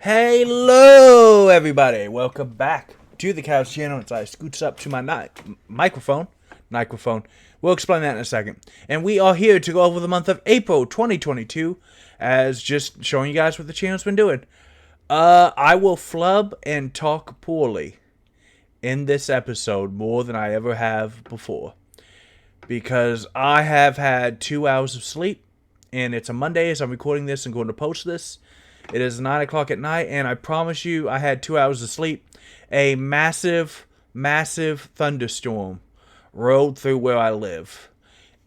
Hello, everybody. Welcome back to the Couch Channel. As I scoots up to my microphone. We'll explain that in a second. And we are here to go over the month of April 2022, as just showing you guys what the channel's been doing. I will flub and talk poorly in this episode more than I ever have before, because I have had 2 hours of sleep, and it's a Monday as I'm recording this and going to post this. It is 9 o'clock at night, and I promise you I had 2 hours of sleep. A massive, massive thunderstorm rolled through where I live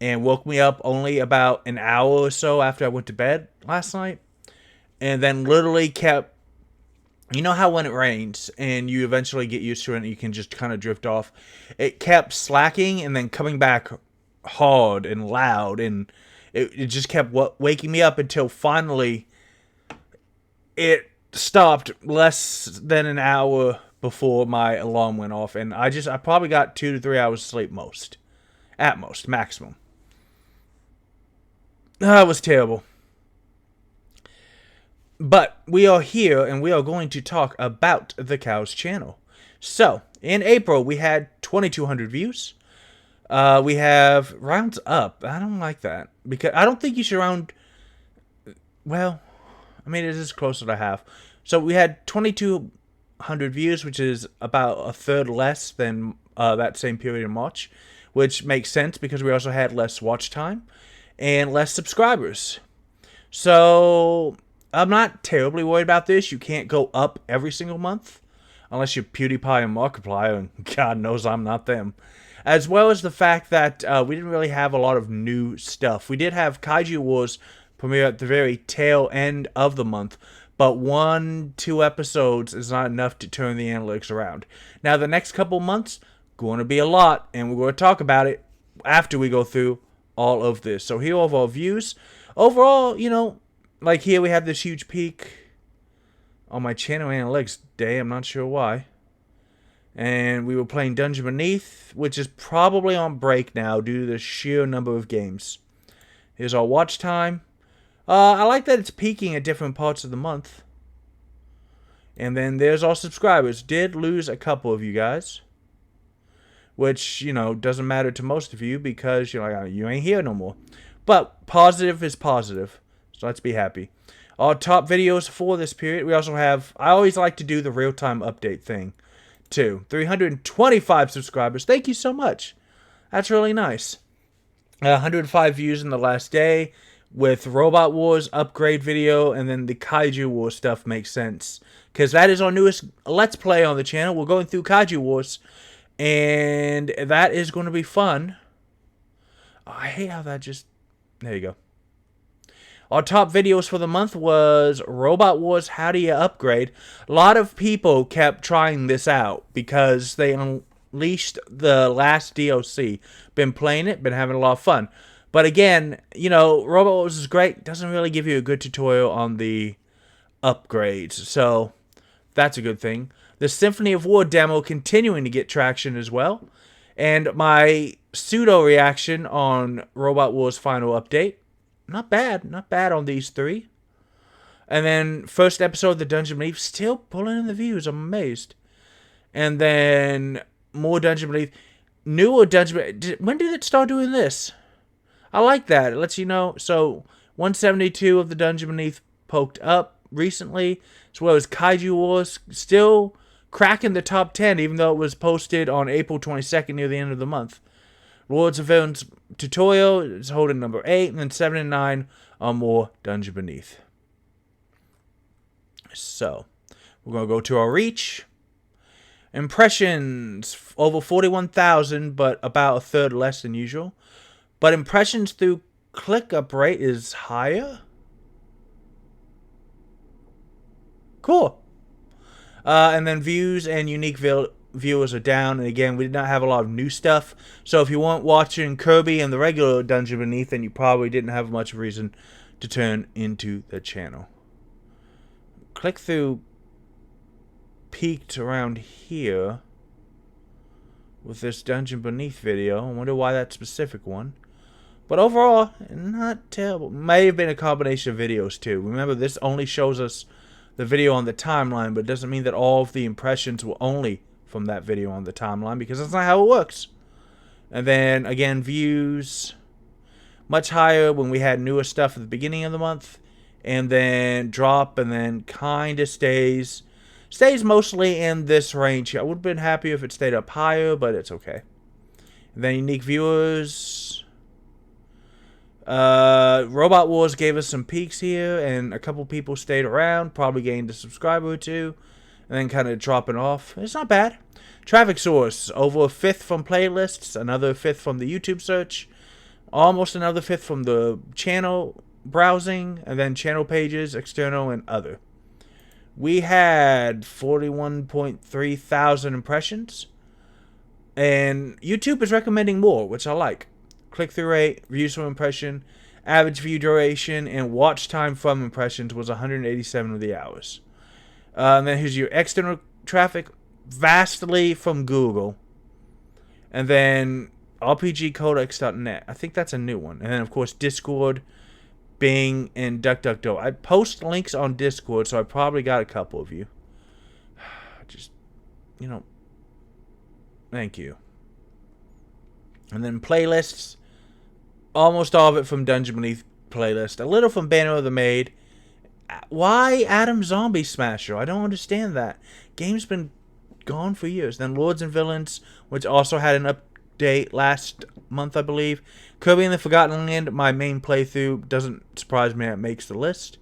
and woke me up only about an hour or so after I went to bed last night. And then literally kept... You know how when it rains and you eventually get used to it and you can just kind of drift off? It kept slacking and then coming back hard and loud, and it just kept waking me up until finally it stopped less than an hour before my alarm went off, and I probably got 2 to 3 hours sleep at most, maximum. That was terrible. But we are here, and we are going to talk about the Cows channel. So, in April, we had 2,200 views. We have rounds up. I don't like that, because I don't think you should round... Well, I mean, it is closer to half. So we had 2,200 views, which is about a third less than that same period in March, which makes sense because we also had less watch time and less subscribers. So I'm not terribly worried about this. You can't go up every single month unless you're PewDiePie and Markiplier, and God knows I'm not them. As well as the fact that we didn't really have a lot of new stuff. We did have Kaiju Wars premiere at the very tail end of the month, but 1-2 episodes is not enough to turn the analytics around. Now, the next couple months, going to be a lot, and we're going to talk about it after we go through all of this. So here are our views. Overall, you know, like here we have this huge peak on my channel analytics day. I'm not sure why. And we were playing Dungeon Beneath, which is probably on break now due to the sheer number of games. Here's our watch time. I like that it's peaking at different parts of the month. And then there's our subscribers. Did lose a couple of you guys, which, you know, doesn't matter to most of you because you're like, you ain't here no more. But positive is positive, so let's be happy. Our top videos for this period, we also have... I always like to do the real-time update thing, too. 325 subscribers. Thank you so much. That's really nice. 105 views in the last day, with Robot Wars upgrade video, and then the Kaiju Wars stuff makes sense, because that is our newest Let's Play on the channel. We're going through Kaiju Wars, and that is going to be fun. Oh, I hate how that just... There you go. Our top videos for the month was Robot Wars, How Do You Upgrade? A lot of people kept trying this out because they unleashed the last DLC. Been playing it, been having a lot of fun. But again, you know, Robot Wars is great. Doesn't really give you a good tutorial on the upgrades. So, that's a good thing. The Symphony of War demo continuing to get traction as well. And my pseudo reaction on Robot Wars final update. Not bad. Not bad on these three. And then first episode of the Dungeon Beneath. Still pulling in the views. I'm amazed. And then more Dungeon Beneath. Newer Dungeon Beneath. When did it start doing this? I like that. It lets you know. So, 172 of the Dungeon Beneath poked up recently, as well as Kaiju Wars, still cracking the top 10, even though it was posted on April 22nd near the end of the month. Lords of Villains tutorial is holding number 8, and then 7 and 9 are more Dungeon Beneath. So, we're going to go to our reach. Impressions, over 41,000, but about a third less than usual. But impressions through click-up rate is higher? Cool. And then views and unique viewers are down. And again, we did not have a lot of new stuff. So if you weren't watching Kirby and the regular Dungeon Beneath, then you probably didn't have much reason to turn into the channel. Click-through peaked around here with this Dungeon Beneath video. I wonder why that specific one. But overall, not terrible. May have been a combination of videos too. Remember, this only shows us the video on the timeline, but it doesn't mean that all of the impressions were only from that video on the timeline, because that's not how it works. And then again, views much higher when we had newer stuff at the beginning of the month, and then drop, and then kind of stays mostly in this range. I would have been happy if it stayed up higher, but it's okay. And then unique viewers. Robot Wars gave us some peaks here, and a couple people stayed around, probably gained a subscriber or two, and then kind of dropping off. It's not bad. Traffic source, over a fifth from playlists, another fifth from the YouTube search, almost another fifth from the channel browsing, and then channel pages, external, and other. We had 41.3 thousand impressions, and YouTube is recommending more, which I like. Click-through rate, views per impression, average view duration, and watch time from impressions was 187 of the hours. And then here's your external traffic, vastly from Google. And then rpgcodex.net. I think that's a new one. And then, of course, Discord, Bing, and DuckDuckGo. I post links on Discord, so I probably got a couple of you. Just, thank you. And then playlists. Almost all of it from Dungeon Beneath playlist. A little from Banner of the Maid. Why Adam Zombie Smasher? I don't understand that. Game's been gone for years. Then Lords and Villains, which also had an update last month, I believe. Kirby and the Forgotten Land, my main playthrough. Doesn't surprise me it makes the list.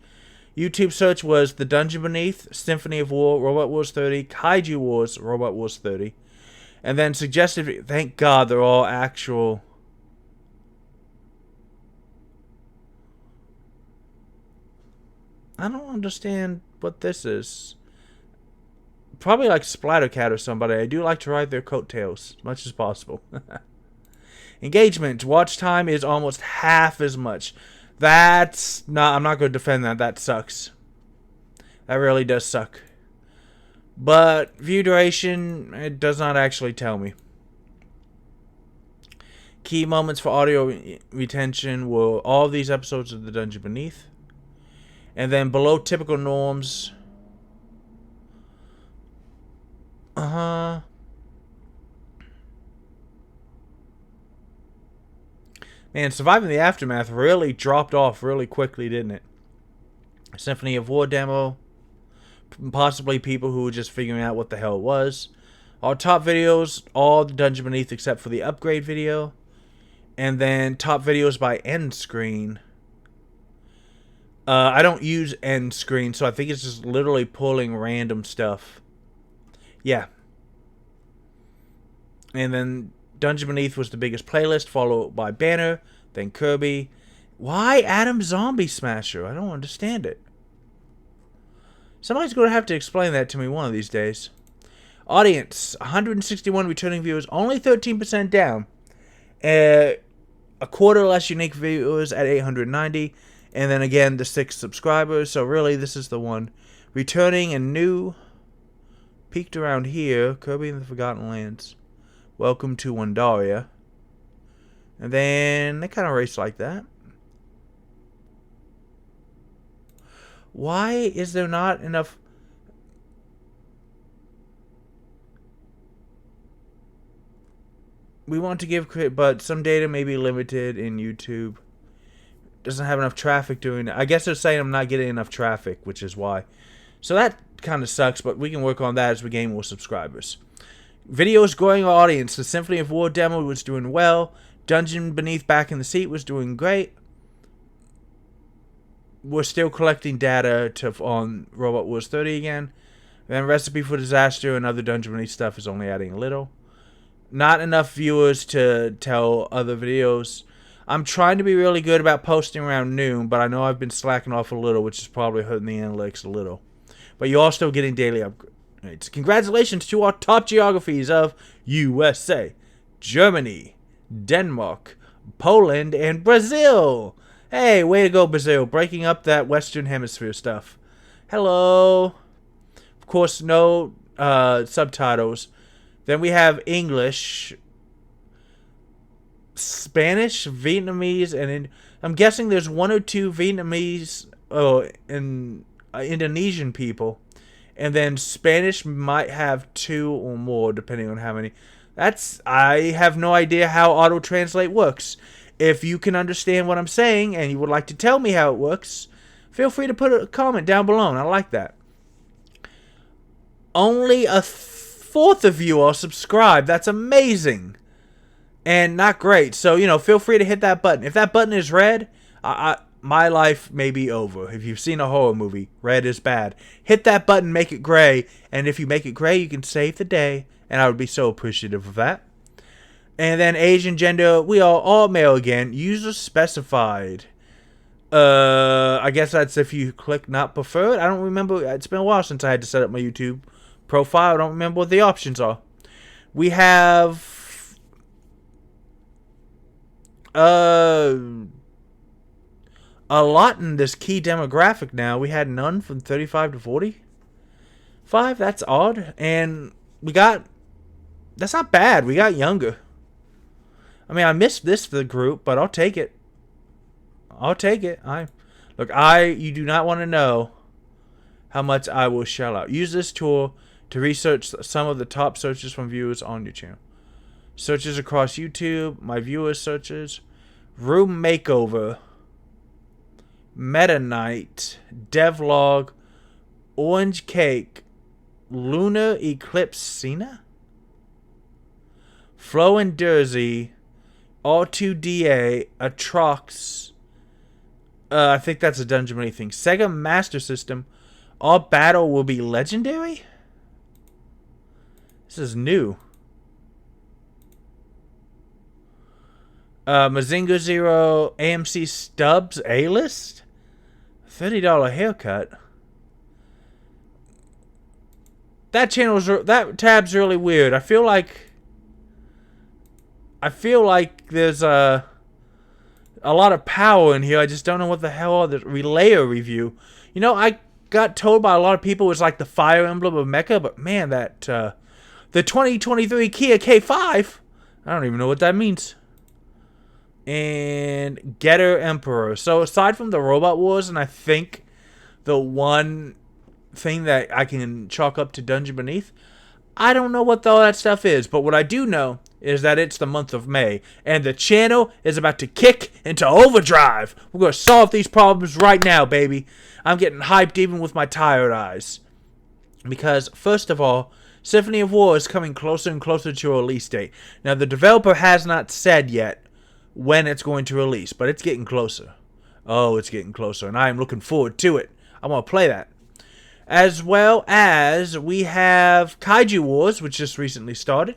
YouTube search was The Dungeon Beneath, Symphony of War, Robot Wars 30, Kaiju Wars, Robot Wars 30. And then suggested, thank God they're all actual. I don't understand what this is. Probably like Splattercat or somebody. I do like to ride their coattails as much as possible. Engagement. Watch time is almost half as much. That's not... I'm not going to defend that. That sucks. That really does suck. But view duration, it does not actually tell me. Key moments for audio retention were all of these episodes of The Dungeon Beneath. And then below typical norms. Man, Surviving the Aftermath really dropped off really quickly, didn't it? Symphony of War demo. Possibly people who were just figuring out what the hell it was. Our top videos, all the Dungeon Beneath except for the upgrade video. And then top videos by end screen. I don't use end screen, so I think it's just literally pulling random stuff. Yeah. And then Dungeon Beneath was the biggest playlist, followed by Banner, then Kirby. Why Adam Zombie Smasher? I don't understand it. Somebody's going to have to explain that to me one of these days. Audience, 161 returning viewers, only 13% down. A quarter less unique viewers at 890. And then again, the 6 subscribers. So really, this is the one. Returning and new. Peaked around here. Kirby and the Forgotten Lands. Welcome to Wandaria. And then they kind of race like that. Why is there not enough... We want to give credit, but some data may be limited in YouTube. Doesn't have enough traffic doing it. I guess they're saying I'm not getting enough traffic, which is why. So that kind of sucks, but we can work on that as we gain more subscribers. Videos growing our audience. The Symphony of War demo was doing well. Dungeon Beneath Back in the Seat was doing great. We're still collecting data on Robot Wars 30 again. Then Recipe for Disaster and other Dungeon Beneath stuff is only adding a little. Not enough viewers to tell other videos. I'm trying to be really good about posting around noon, but I know I've been slacking off a little, which is probably hurting the analytics a little. But you're all still getting daily upgrades. Congratulations to our top geographies of USA, Germany, Denmark, Poland, and Brazil. Hey, way to go, Brazil. Breaking up that Western Hemisphere stuff. Hello. Of course, no subtitles. Then we have English, Spanish, Vietnamese, and I'm guessing there's one or two Vietnamese and Indonesian people, and then Spanish might have 2 or more, depending on how many. I have no idea how auto translate works. If you can understand what I'm saying and you would like to tell me how it works, feel free to put a comment down below. And I like that. Only a fourth of you are subscribed. That's amazing. And not great. So, feel free to hit that button. If that button is red, my life may be over. If you've seen a horror movie, red is bad. Hit that button, make it gray. And if you make it gray, you can save the day. And I would be so appreciative of that. And then Asian gender, we are all male again. User specified. I guess that's if you click not preferred. I don't remember. It's been a while since I had to set up my YouTube profile. I don't remember what the options are. We have a lot in this key demographic now. We had none from 35 to 45. That's odd. And that's not bad. We got younger. I mean, I missed this for the group, but I'll take it. I'll take it. You do not want to know how much I will shell out. Use this tool to research some of the top searches from viewers on your channel. Searches across YouTube, my viewers searches, room makeover, Meta Knight, devlog, orange cake, lunar eclipse Cena, Flo and Dersey, R2DA, Atrox. I think that's a Dungeon Money thing. Sega Master System. All battle will be legendary? This is new. Mazinga Zero, AMC Stubbs, A-list? $30 haircut. That tab's really weird. I feel like there's a lot of power in here. I just don't know what the hell are the relayer review. I got told by a lot of people it's like the Fire Emblem of Mecha, but man, that the 2023 Kia K5, I don't even know what that means. And Getter Emperor. So aside from the Robot Wars, and I think the one thing that I can chalk up to Dungeon Beneath, I don't know what all that stuff is, but what I do know is that it's the month of May, and the channel is about to kick into overdrive. We're going to solve these problems right now, baby. I'm getting hyped even with my tired eyes. Because, first of all, Symphony of War is coming closer and closer to a release date. Now, the developer has not said yet when it's going to release, but it's getting closer. Oh, it's getting closer, and I am looking forward to it. I want to play that. As well as we have Kaiju Wars, which just recently started.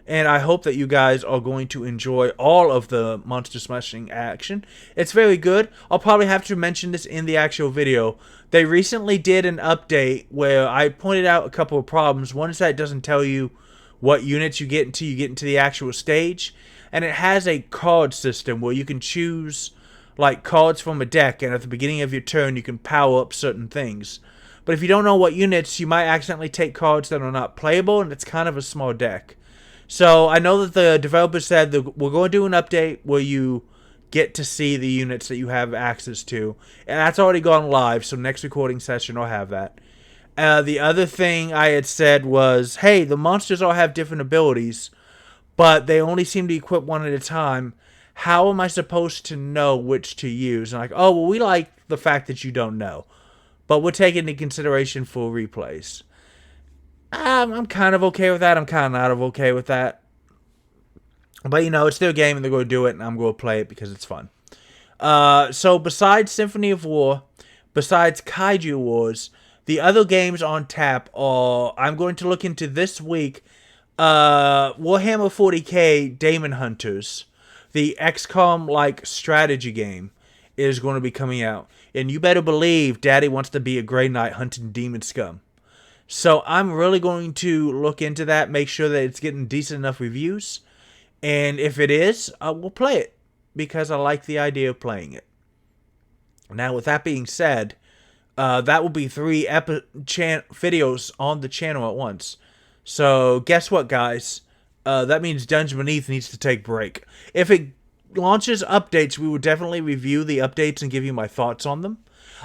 And I hope that you guys are going to enjoy all of the monster smashing action. It's very good. I'll probably have to mention this in the actual video. They recently did an update where I pointed out a couple of problems. One is that it doesn't tell you what units you get until you get into the actual stage. And it has a card system where you can choose like cards from a deck. And at the beginning of your turn, you can power up certain things. But if you don't know what units, you might accidentally take cards that are not playable. And it's kind of a small deck. So I know that the developer said that we're going to do an update where you get to see the units that you have access to. And that's already gone live, so next recording session I'll have that. The other thing I had said was, hey, the monsters all have different abilities, but they only seem to equip one at a time. How am I supposed to know which to use? And like, oh, well, we like the fact that you don't know. But we'll take it into consideration for replays. I'm kind of okay with that. I'm kind of not okay with that. But, it's still a game, and they're going to do it, and I'm going to play it because it's fun. So, besides Symphony of War, besides Kaiju Wars, the other games on tap are, I'm going to look into this week, Warhammer 40k Demon Hunters, the XCOM-like strategy game, is going to be coming out. And you better believe Daddy wants to be a Grey Knight hunting demon scum. So I'm really going to look into that, make sure that it's getting decent enough reviews. And if it is, we'll play it. Because I like the idea of playing it. Now, with that being said, that will be 3 videos on the channel at once. So, guess what, guys? That means Dungeon Beneath needs to take a break. If it launches updates, we will definitely review the updates and give you my thoughts on them.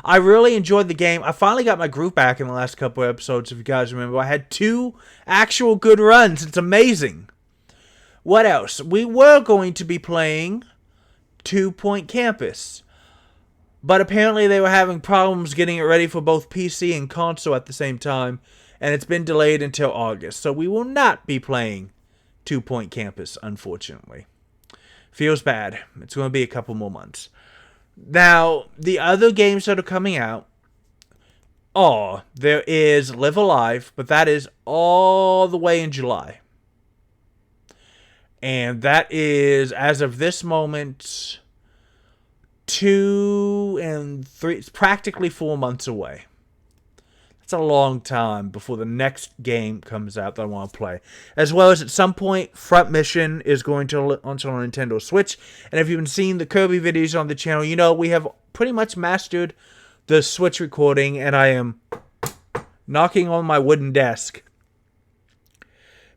I really enjoyed the game. I finally got my groove back in the last couple of episodes, if you guys remember. I had 2 actual good runs. It's amazing. What else? We were going to be playing 2 Point Campus, but apparently they were having problems getting it ready for both PC and console at the same time, and it's been delayed until August. So we will not be playing 2 Point Campus, unfortunately. Feels bad. It's going to be a couple more months. Now, the other games that are coming out are, there is Live Alive, but that is all the way in July. And that is, as of this moment, 2 and 3, it's practically 4 months away. That's a long time before the next game comes out that I want to play. As well as at some point, Front Mission is going to launch on Nintendo Switch. And if you've been seeing the Kirby videos on the channel, you know we have pretty much mastered the Switch recording. And I am knocking on my wooden desk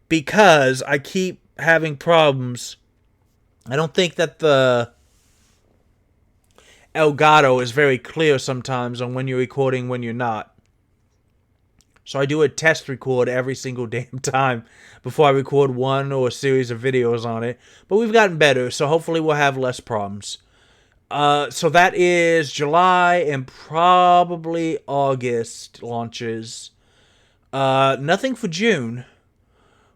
because I keep having problems. I don't think that the Elgato is very clear sometimes on when you're recording, when you're not. So I do a test record every single damn time before I record one or a series of videos on it. But we've gotten better, so hopefully we'll have less problems. So that is July and probably August launches. Nothing for June,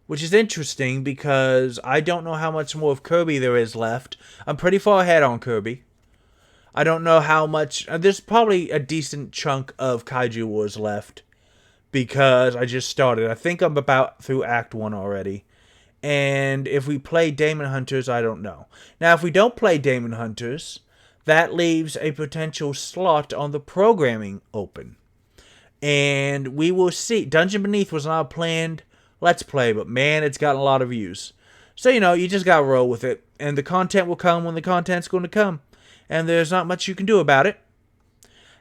which is interesting because I don't know how much more of Kirby there is left. I'm pretty far ahead on Kirby. I don't know how much. There's probably a decent chunk of Kaiju Wars left because I just started. I think I'm about through Act 1 already. And if we play Demon Hunters, I don't know. Now, if we don't play Demon Hunters, that leaves a potential slot on the programming open. And we will see. Dungeon Beneath was not a planned Let's Play, but man, it's gotten a lot of views. So, you know, you just gotta roll with it. And the content will come when the content's going to come. And there's not much you can do about it.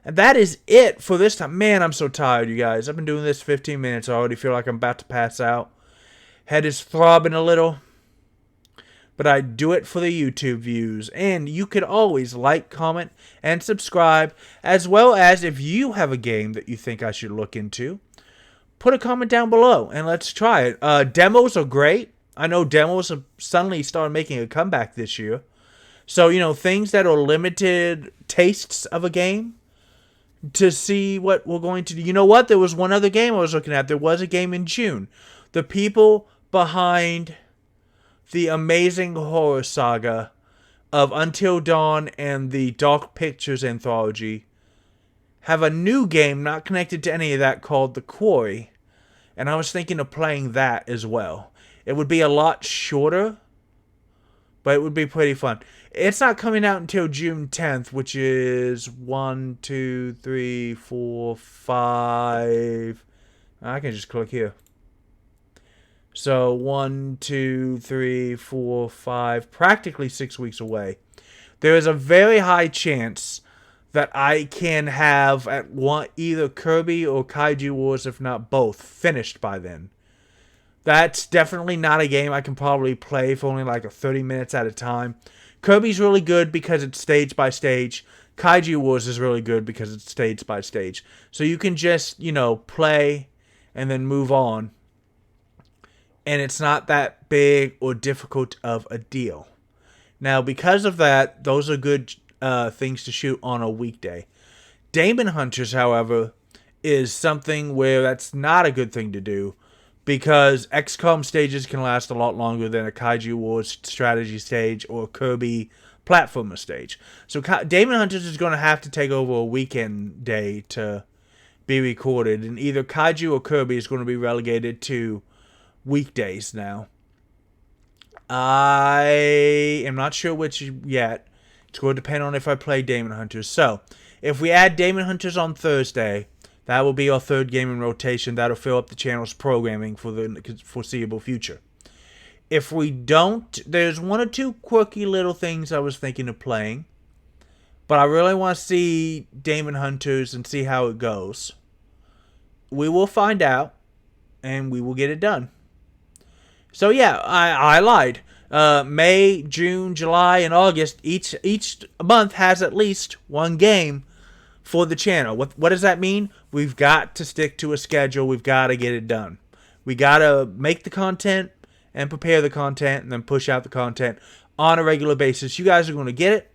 And that is it for this time. Man, I'm so tired, you guys. I've been doing this 15 minutes. I already feel like I'm about to pass out. Head is throbbing a little. But I do it for the YouTube views. And you could always like, comment, and subscribe. As well as if you have a game that you think I should look into, put a comment down below and let's try it. Demos are great. I know demos have suddenly started making a comeback this year. So, you know, things that are limited tastes of a game to see what we're going to do. You know what? There was one other game I was looking at. There was a game in June. The people behind the amazing horror saga of Until Dawn and the Dark Pictures anthology have a new game not connected to any of that called The Quarry. And I was thinking of playing that as well. It would be a lot shorter, but it would be pretty fun. It's not coming out until June 10th, which is 1, 2, 3, 4, 5. I can just click here. So 1, 2, 3, 4, 5, practically 6 weeks away. There is a very high chance that I can have at one, either Kirby or Kaiju Wars, if not both, finished by then. That's definitely not a game I can probably play for only like 30 minutes at a time. Kirby's really good because it's stage by stage. Kaiju Wars is really good because it's stage by stage. So you can just, you know, play and then move on. And it's not that big or difficult of a deal. Now, because of that, those are good things to shoot on a weekday. Demon Hunters, however, is something where that's not a good thing to do because XCOM stages can last a lot longer than a Kaiju Wars strategy stage or a Kirby platformer stage. So Demon Hunters is going to have to take over a weekend day to be recorded, and either Kaiju or Kirby is going to be relegated to weekdays now. I am not sure which yet. It's going to depend on if I play Demon Hunters. So, if we add Demon Hunters on Thursday, that will be our third game in rotation. That'll fill up the channel's programming for the foreseeable future. If we don't, there's one or two quirky little things I was thinking of playing. But I really want to see Demon Hunters and see how it goes. We will find out, and we will get it done. So yeah, I lied. May, June, July, and August, each month has at least one game. for the channel. What does that mean? We've got to stick to a schedule. We've got to get it done. We got to make the content and prepare the content and then push out the content on a regular basis. You guys are going to get it.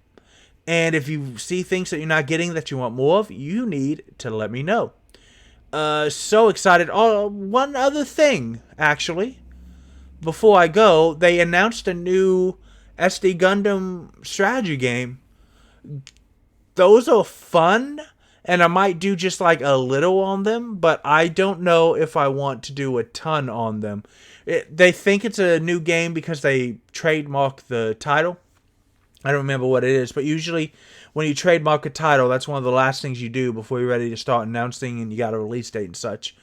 And if you see things that you're not getting that you want more of, you need to let me know. So excited. Oh, one other thing, actually. Before I go, they announced a new SD Gundam strategy game. Those are fun, and I might do just like a little on them, but I don't know if I want to do a ton on them. They think it's a new game because they trademark the title. I don't remember what it is, but usually when you trademark a title, that's one of the last things you do before you're ready to start announcing and you got a release date and such.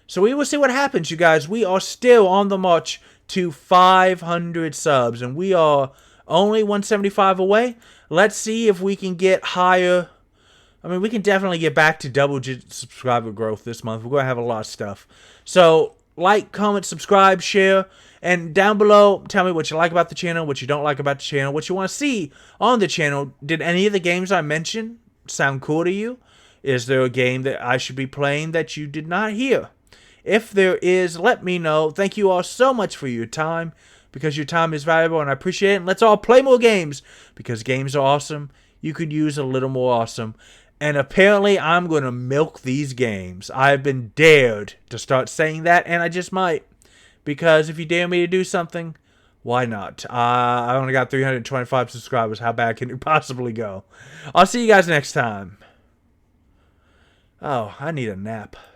So we will see what happens, you guys. We are still on the march to 500 subs, and we are only 175 away. Let's see if we can get higher. I mean, we can definitely get back to double-digit subscriber growth this month. We're going to have a lot of stuff. So, like, comment, subscribe, share, and down below, tell me what you like about the channel, what you don't like about the channel, what you want to see on the channel. Did any of the games I mentioned sound cool to you? Is there a game that I should be playing that you did not hear? If there is, let me know. Thank you all so much for your time, because your time is valuable and I appreciate it. And let's all play more games, because games are awesome. You could use a little more awesome. And apparently I'm going to milk these games. I've been dared to start saying that, and I just might. Because if you dare me to do something, why not? I only got 325 subscribers. How bad can it possibly go? I'll see you guys next time. Oh, I need a nap.